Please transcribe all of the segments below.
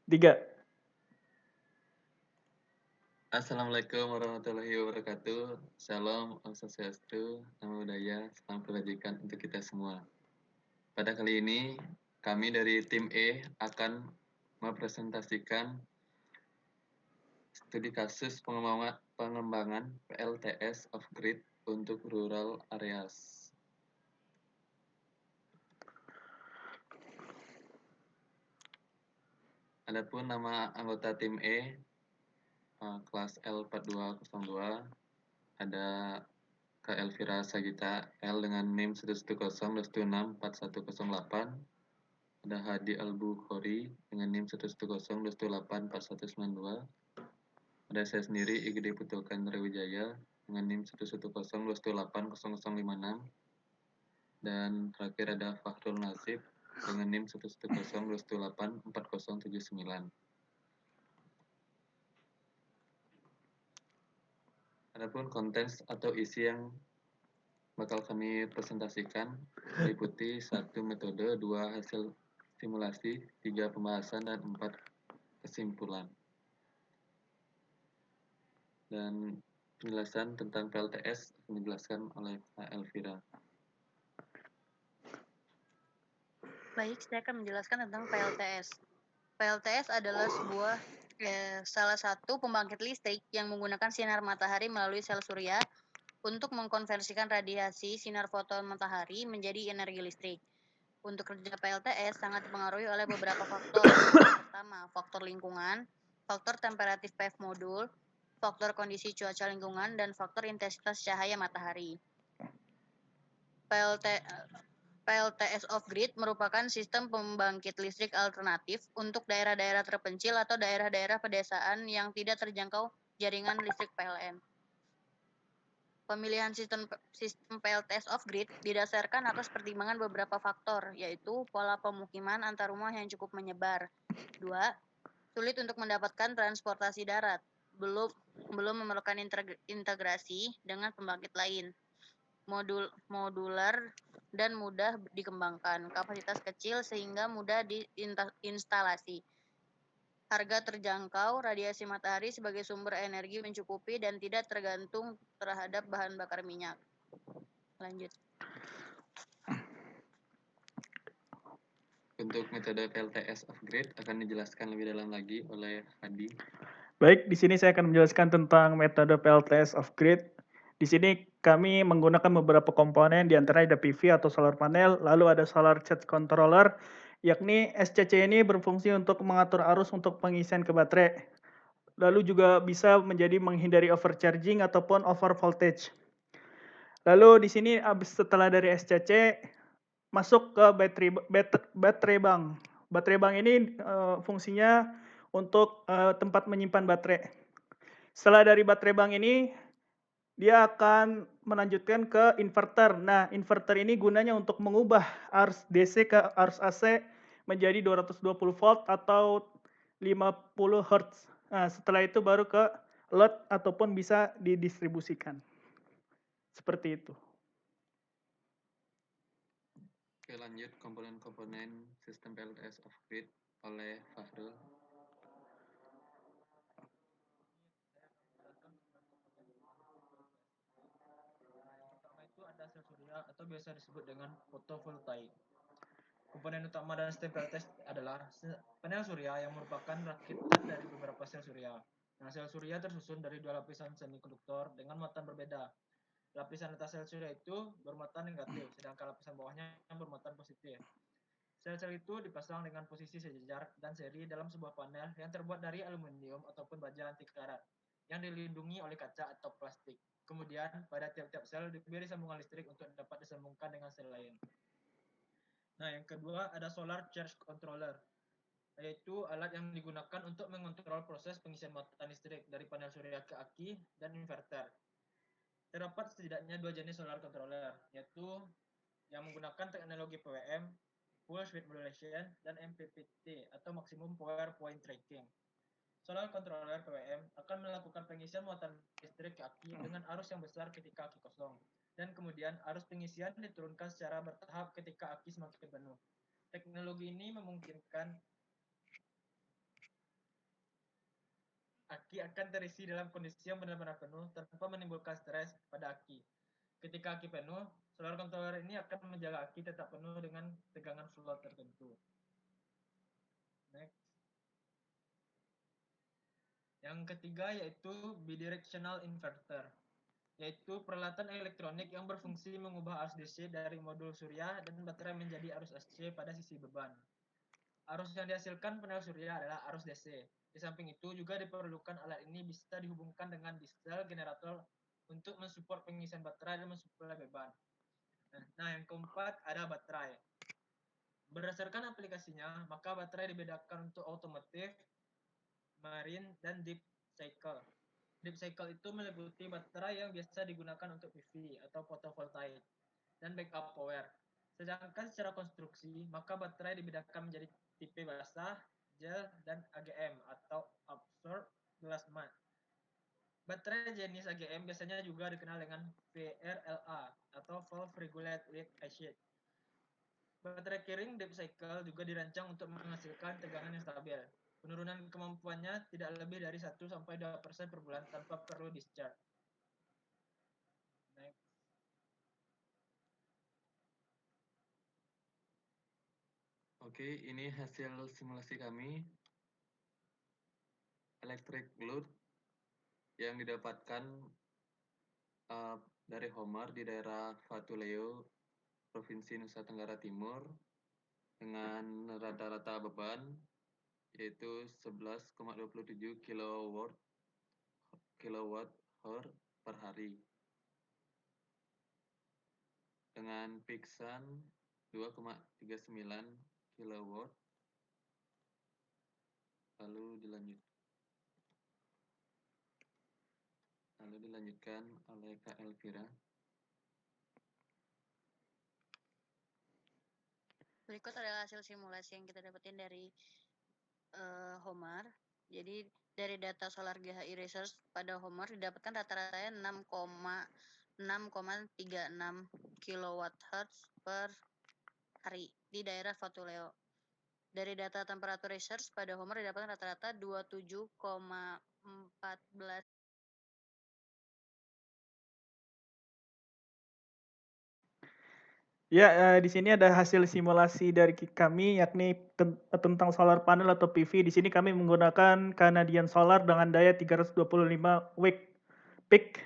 3. Assalamualaikum warahmatullahi wabarakatuh. Shalom, Om Swastiastu, Namo Buddhaya, salam kebajikan untuk kita semua. Pada kali ini, kami dari tim E akan mempresentasikan studi kasus pengembangan PLTS off-grid untuk rural areas. Adapun nama anggota tim E, kelas L4202, ada Kak Elvira Sagita L dengan NIM 110.226.4108. Ada Hadi Al-Bukhari dengan NIM 110.218.4192. Ada saya sendiri IGD Putukan Wijaya dengan NIM 110.228.0056. Dan terakhir ada Fakhrul Nasib dengan NIM 110.228.4079. Adapun konten atau isi yang bakal kami presentasikan meliputi 1 metode, 2 hasil simulasi, 3 pembahasan, dan 4 kesimpulan. Dan penjelasan tentang PLTS akan dijelaskan oleh Kak Elvira. Baik, saya akan menjelaskan tentang PLTS. PLTS adalah salah satu pembangkit listrik yang menggunakan sinar matahari melalui sel surya untuk mengkonversikan radiasi sinar foton matahari menjadi energi listrik. Untuk kerja PLTS sangat dipengaruhi oleh beberapa faktor. Pertama, faktor lingkungan, faktor temperatif PF modul, faktor kondisi cuaca lingkungan, dan faktor intensitas cahaya matahari. PLTS off-grid merupakan sistem pembangkit listrik alternatif untuk daerah-daerah terpencil atau daerah-daerah pedesaan yang tidak terjangkau jaringan listrik PLN. Pemilihan sistem PLTS off-grid didasarkan atas pertimbangan beberapa faktor, yaitu pola pemukiman antar rumah yang cukup menyebar. 2. Sulit untuk mendapatkan transportasi darat, belum memerlukan integrasi dengan pembangkit lain. Modular dan mudah dikembangkan, kapasitas kecil sehingga mudah diinstalasi. Harga terjangkau, radiasi matahari sebagai sumber energi mencukupi dan tidak tergantung terhadap bahan bakar minyak. Lanjut. Untuk metode PLTS off-grid akan dijelaskan lebih dalam lagi oleh Hadi. Baik, di sini saya akan menjelaskan tentang metode PLTS off-grid. Di sini kami menggunakan beberapa komponen, di antaranya ada PV atau solar panel, lalu ada solar charge controller, yakni SCC ini berfungsi untuk mengatur arus untuk pengisian ke baterai. Lalu juga bisa menjadi menghindari overcharging ataupun over voltage. Lalu di sini setelah dari SCC masuk ke baterai bank. Baterai bank ini fungsinya untuk tempat menyimpan baterai. Setelah dari baterai bank ini, dia akan melanjutkan ke inverter. Nah, inverter ini gunanya untuk mengubah arus DC ke arus AC menjadi 220 volt atau 50 Hz. Nah, setelah itu baru ke load ataupun bisa didistribusikan. Seperti itu. Oke, lanjut komponen-komponen sistem PLTS off-grid oleh Fakhrul. Pertama itu ada sel surya atau biasa disebut dengan fotovoltaik. Komponen utama dan sistem PLTS adalah panel surya yang merupakan rakitan dari beberapa sel surya. Nah, sel surya tersusun dari dua lapisan semikonduktor dengan muatan berbeda. Lapisan atas sel surya itu bermuatan negatif, sedangkan lapisan bawahnya bermuatan positif. Sel-sel itu dipasang dengan posisi sejajar dan seri dalam sebuah panel yang terbuat dari aluminium ataupun baja anti karat yang dilindungi oleh kaca atau plastik. Kemudian, pada tiap-tiap sel diberi sambungan listrik untuk dapat disambungkan dengan sel lain. Nah, yang kedua ada solar charge controller, yaitu alat yang digunakan untuk mengontrol proses pengisian muatan listrik dari panel surya ke aki dan inverter. Terdapat setidaknya dua jenis solar controller, yaitu yang menggunakan teknologi PWM, Full Switch Modulation, dan MPPT atau Maximum Power Point Tracking. Solar controller PWM akan melakukan pengisian muatan listrik ke aki dengan arus yang besar ketika aki kosong, dan kemudian arus pengisian diturunkan secara bertahap ketika aki semakin penuh. Teknologi ini memungkinkan aki akan terisi dalam kondisi yang benar-benar penuh tanpa menimbulkan stres pada aki. Ketika aki penuh, solar controller ini akan menjaga aki tetap penuh dengan tegangan float tertentu. Next. Yang ketiga yaitu bidirectional inverter, yaitu peralatan elektronik yang berfungsi mengubah arus DC dari modul surya dan baterai menjadi arus AC pada sisi beban. Arus yang dihasilkan panel surya adalah arus DC. Di samping itu juga diperlukan alat ini bisa dihubungkan dengan diesel generator untuk mensupport pengisian baterai dan mensuplai beban. Nah, yang keempat ada baterai. Berdasarkan aplikasinya, maka baterai dibedakan untuk otomotif, marine, dan deep cycle. Deep cycle itu meliputi baterai yang biasa digunakan untuk PV atau photovoltaik dan backup power. Sedangkan secara konstruksi, maka baterai dibedakan menjadi tipe basah, gel, dan AGM atau absorb glass mat. Baterai jenis AGM biasanya juga dikenal dengan VRLA atau Valve Regulated Lead Acid. Baterai Kering Deep Cycle juga dirancang untuk menghasilkan tegangan yang stabil. Penurunan kemampuannya tidak lebih dari 1-2% per bulan tanpa perlu discharge. Next. Oke, ini hasil simulasi kami. Electric load yang didapatkan dari Homer di daerah Vatuleo, Provinsi Nusa Tenggara Timur, dengan rata-rata beban yaitu 11,27 kilowatt hour per hari. Dengan peak sun 2,39 kilowatt. Lalu dilanjutkan oleh Kak Elvira. Berikut adalah hasil simulasi yang kita dapetin dari Homer. Jadi dari data Solar GHI Research pada Homer didapatkan rata-ratanya 6,36 kWh per hari di daerah Vatuleo. Dari data temperatur research pada Homer didapatkan rata-rata 27,14. Ya, di sini ada hasil simulasi dari kami, yakni tentang solar panel atau PV. Di sini kami menggunakan Canadian Solar dengan daya 325 watt peak.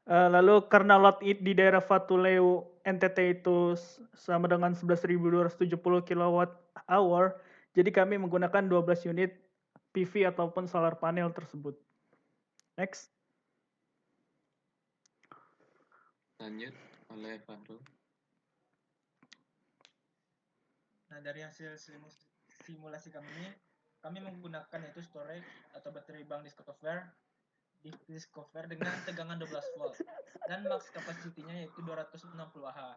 Lalu karena load di daerah Vatuleo NTT itu sama dengan 11.270 kWh, jadi kami menggunakan 12 unit PV ataupun solar panel tersebut. Next. Lanjut oleh Fahrul. Nah, dari hasil simulasi kami menggunakan yaitu storage atau battery bank Discover dengan tegangan 12 volt dan max kapasitinya yaitu 260 Ah.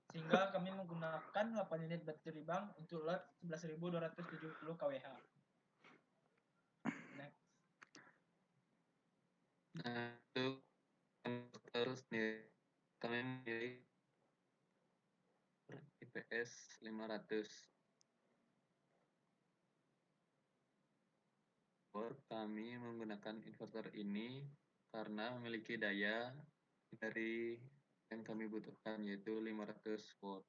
Sehingga kami menggunakan 8 unit battery bank untuk load 11.270 kWh. Next. Nah, untuk terus nih kami memilih IPS 500. Kami menggunakan inverter ini karena memiliki daya dari yang kami butuhkan yaitu 500 watt.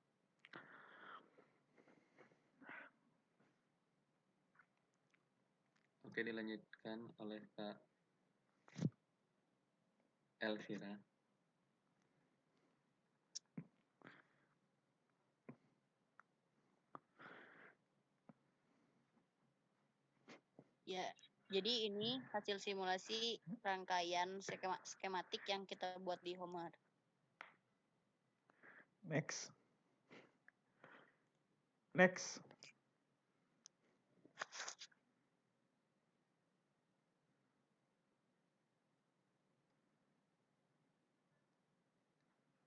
Oke, dilanjutkan oleh Kak Elvira. Ya, jadi ini hasil simulasi rangkaian skematik yang kita buat di Homer. Next. Next.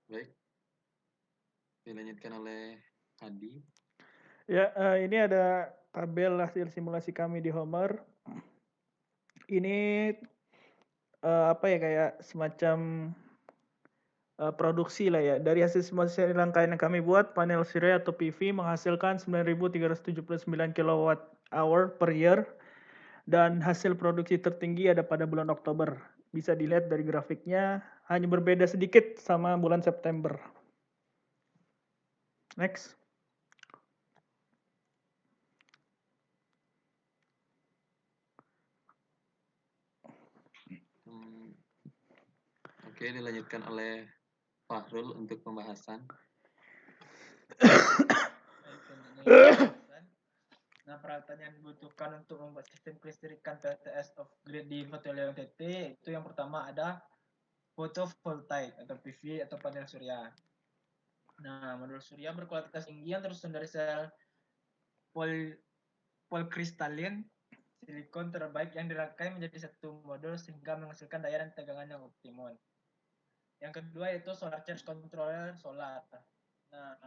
Baik. Dilanjutkan oleh Hadi. Ya, ini ada tabel hasil simulasi kami di Homer. Ini apa ya, kayak semacam produksi lah ya. Dari hasil simulasi rangkaian yang kami buat, panel surya atau PV menghasilkan 9.379 kWh per year dan hasil produksi tertinggi ada pada bulan Oktober. Bisa dilihat dari grafiknya, hanya berbeda sedikit sama bulan September. Next. Oke, dilanjutkan oleh Fahrul untuk pembahasan. Nah, peralatan yang dibutuhkan untuk membuat sistem kelistrikan PLTS off grid di Pavilion NTT itu yang pertama ada photovoltaik atau PV atau panel surya. Nah, modul surya berkualitas tinggi yang tersusun dari sel polikristalin silikon terbaik yang dirangkai menjadi satu modul sehingga menghasilkan daya dan tegangan yang optimum. Yang kedua yaitu solar charge controller solar. Nah,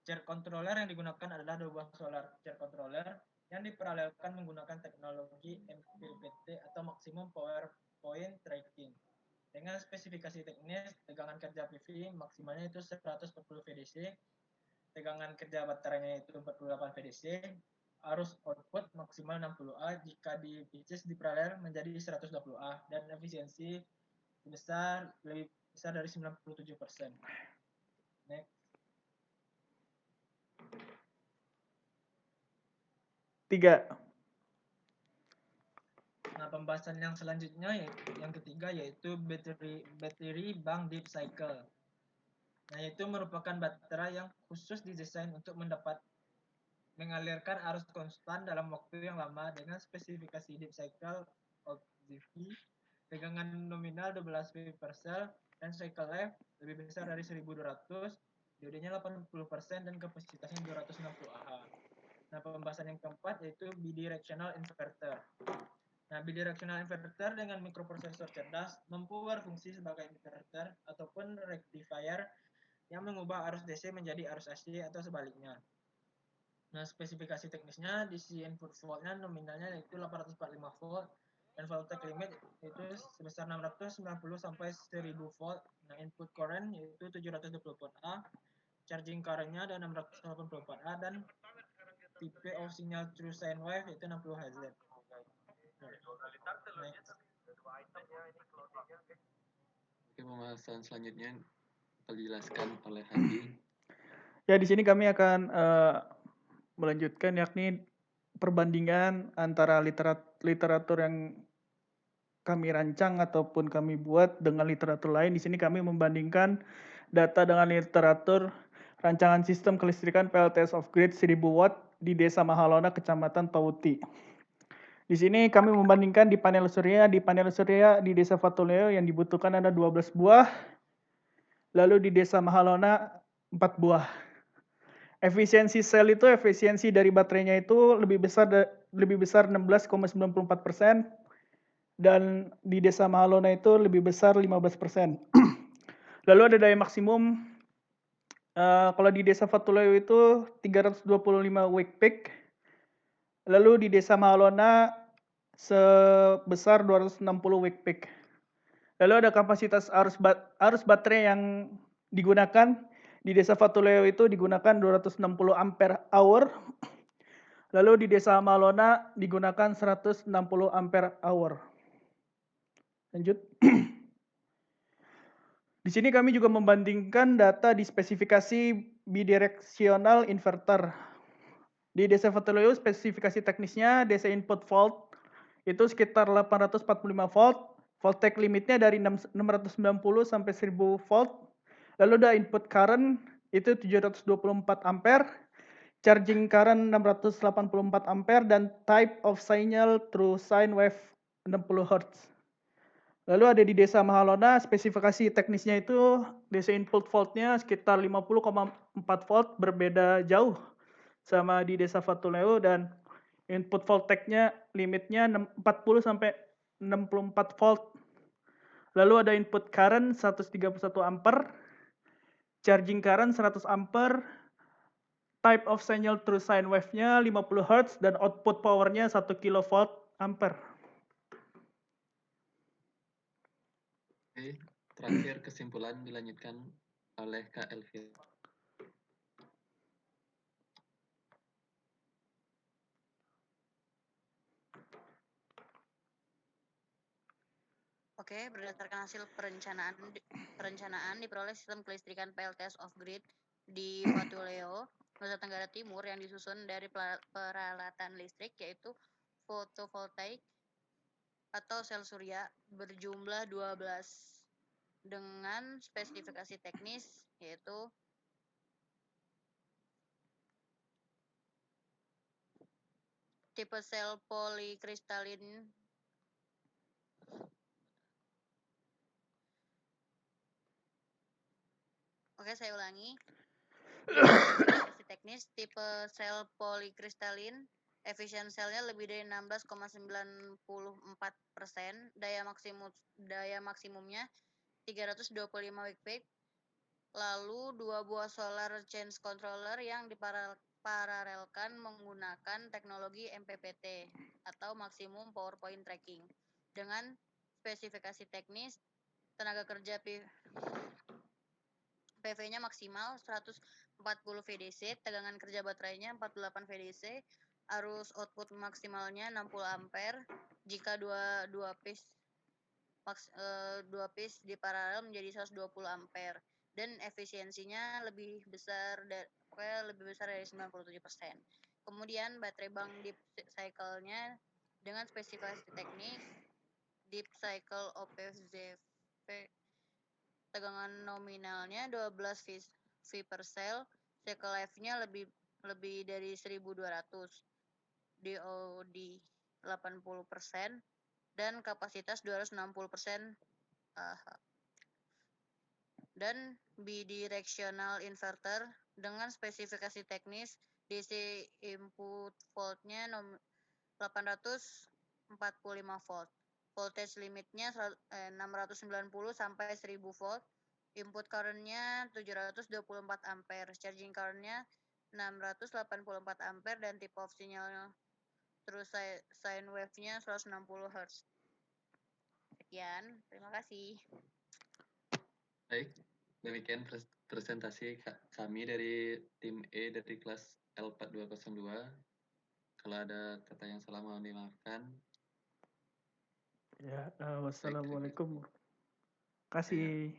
charge controller yang digunakan adalah dua buah solar charge controller yang diparalelkan menggunakan teknologi MPPT atau maximum power point tracking. Dengan spesifikasi teknis, tegangan kerja PV maksimalnya itu 140 VDC, tegangan kerja baterainya itu 48 VDC, arus output maksimal 60 A jika di pitches di paralel menjadi 120 A dan efisiensi lebih besar dari 97%. Next. Tiga. Nah, pembahasan yang selanjutnya yang ketiga yaitu battery bank deep cycle. Nah, itu merupakan baterai yang khusus didesain untuk mengalirkan arus konstan dalam waktu yang lama dengan spesifikasi deep cycle OGV, tegangan nominal 12 V per cell, dan cycle life lebih besar dari 1200, diodenya 80% dan kapasitasnya 260 Ah. Nah, pembahasan yang keempat yaitu bidirectional inverter. Nah, bidirectional inverter dengan mikroprosesor cerdas mampu berfungsi sebagai inverter ataupun rectifier yang mengubah arus DC menjadi arus AC atau sebaliknya. Nah, spesifikasi teknisnya DC input voltnya nominalnya yaitu 845 volt dan voltage limit itu sebesar 690 sampai 1000 volt. Nah, input current yaitu 720 volt A, charging current-nya ada 684 A dan tipe of sinyal true sine wave yaitu 60 Hz. Oke, pembahasan selanjutnya akan dijelaskan oleh Hadi. Ya, di sini kami akan melanjutkan yakni perbandingan antara literatur yang kami rancang ataupun kami buat dengan literatur lain. Di sini kami membandingkan data dengan literatur rancangan sistem kelistrikan PLTS off grid 1000 watt di Desa Mahalona, Kecamatan Pauti. Di sini kami membandingkan di panel surya di Desa Fatuleo yang dibutuhkan ada 12 buah, lalu di Desa Mahalona 4 buah. Efisiensi sel itu efisiensi dari baterainya itu lebih besar 16,94%, dan di Desa Mahalona itu lebih besar 15%. Lalu ada daya maksimum kalau di Desa Fatuleo itu 325 wake peak, lalu di Desa Mahalona sebesar 260 wake peak. Lalu ada kapasitas arus baterai yang digunakan di Desa Fatuleo itu digunakan 260 ampere hour. Lalu di Desa Mahalona digunakan 160 ampere hour. Lanjut. Di sini kami juga membandingkan data di spesifikasi bidirectional inverter. Di Desa Fatuleo spesifikasi teknisnya DC input volt itu sekitar 845 volt, voltage limitnya dari 690 sampai 1000 volt. Lalu ada input current itu 724 ampere, charging current 684 ampere, dan type of signal through sine wave 60 Hz. Lalu ada di Desa Mahalona, spesifikasi teknisnya itu DC input voltnya sekitar 50,4 volt, berbeda jauh sama di Desa Fatuleo, dan input voltage-nya limitnya 40 sampai 64 volt. Lalu ada input current 131 ampere, charging current 100 ampere, type of signal through sine wave-nya 50 Hz, dan output power-nya 1 kilovolt ampere. Oke, terakhir kesimpulan dilanjutkan oleh Kak Elvira. Oke, berdasarkan hasil perencanaan diperoleh sistem kelistrikan PLTS off-grid di Patuleo, Nusa Tenggara Timur yang disusun dari peralatan listrik yaitu fotovoltaik atau sel surya berjumlah 12 dengan spesifikasi teknis yaitu tipe sel polikristalin. Oke, saya ulangi. Spesifikasi teknis tipe sel polikristalin, efisien selnya lebih dari 16,94%, daya maksimumnya 325 watt-peak, lalu 2 buah solar change controller yang diparalelkan menggunakan teknologi MPPT atau maximum power point tracking dengan spesifikasi teknis tenaga kerja PV-nya maksimal 140 VDC, tegangan kerja baterainya 48 VDC, arus output maksimalnya 60 ampere. Jika dua piece di paralel menjadi 120 ampere dan efisiensinya lebih besar dari 97%. Kemudian baterai bank deep cycle-nya dengan spesifikasi teknis deep cycle OPZV, tegangan nominalnya 12 V per sel, cycle life-nya lebih dari 1200, DOD 80%, dan kapasitas 260%, dan bidirectional inverter dengan spesifikasi teknis DC input voltnya 845 volt. Voltage limitnya 690 sampai 1000 volt. Input current-nya 724 ampere. Charging current-nya 684 ampere dan tip of sinyalnya terus sine wave-nya 160 Hz. Sekian, terima kasih. Baik, demikian presentasi kami dari tim E dari kelas L4202. Kalau ada kata yang salah mohon dimaafkan. Ya, wassalamualaikum. Terima kasih.